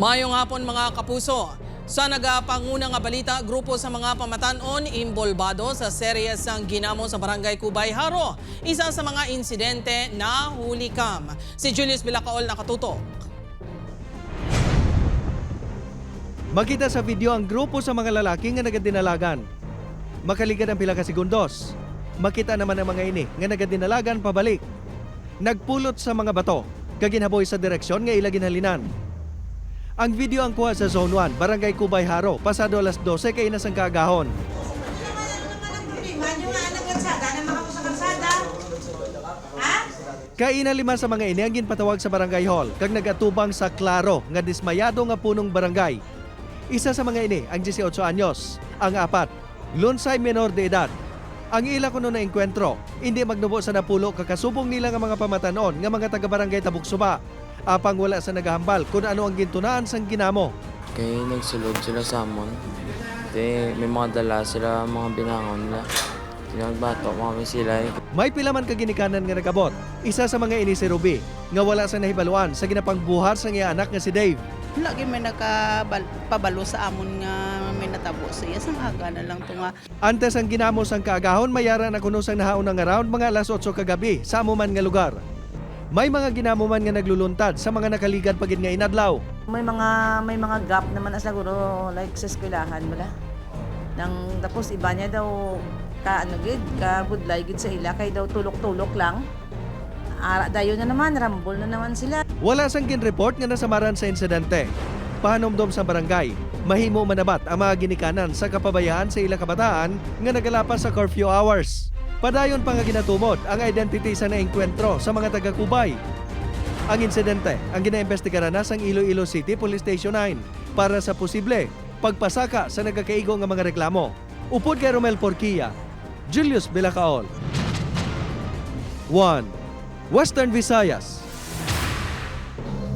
Mayong hapon mga kapuso. Sa nagapanguna nga balita, grupo sa mga pamatanon imbolbado sa serye sang ginamo sa Barangay Cubay Haro. Isa sa mga insidente na hulikam. Si Julius Bilacaol nakatutok. Makita sa video ang grupo sa mga lalaki nga nagadinalagan. Makaligad ang pila ka segundos. Makita naman ang mga ini nga nagadinalagan pabalik. Nagpulot sa mga bato, kaginhaboy sa direksyon nga ila ginhalinan. Ang video ang kuha sa Zone 1, Barangay Cubay Haro, pasado alas 12 kay inasang kaagahon. Kaina lima sa mga ini ang ginpatawag sa barangay hall kag nagatubang sa klaro nga dismayado nga punong barangay. Isa sa mga ini ang 18 anyos, ang apat, lunsay menor de edad. Ang ila kuno na engkwentro, hindi magnubo sa napulo kakasubong nila nga mga pamatanon nga mga taga-barangay Tabugsuba. Apang wala sa nagahambal kung ano ang gintunaan sang ginamo. Kaya nagsulod sila sa amon. May mga dala sila, mga binangon nila. Tinagbato kami sila. May pila man kaginikanan nga nagabot. Isa sa mga ini si Ruby, nga wala sa nahibaluan sa ginapang buhat sang iya anak nga si Dave. Lagi may nakapabalo sa amon nga may natabo siya. Sang aga na lang ito nga. Antes ang ginamo sang kaagahon, mayara na kuno sang nahaon nga around mga alas 8 kagabi sa amuman nga lugar. May mga ginamo man nga nagluluntad sa mga nakaligad pagid nga inadlaw. May mga gap naman na siguro like sa eskwelahan wala. Nang tapos iba niya daw ka budlay gid sa ila kay daw tulok-tulok lang. Ara dayon na naman, rambol na naman sila. Wala sang gin-report nga nasamaran sa insidente. Pahanomdom sa barangay, mahimo manabat ang mga ginikanan sa kapabayaan sa ila kabataan nga nagalapas sa curfew hours. Padayon pa nga ginatumod ang identity sa naengkwentro sa mga taga-Cubay. Ang insidente ang ginaimbestigaran na sang Iloilo City Police Station 9 para sa posible pagpasaka sa nagkakaigo nga mga reklamo. Upod kay Romel Porquilla, Julius Bilacaol. 1. Western Visayas.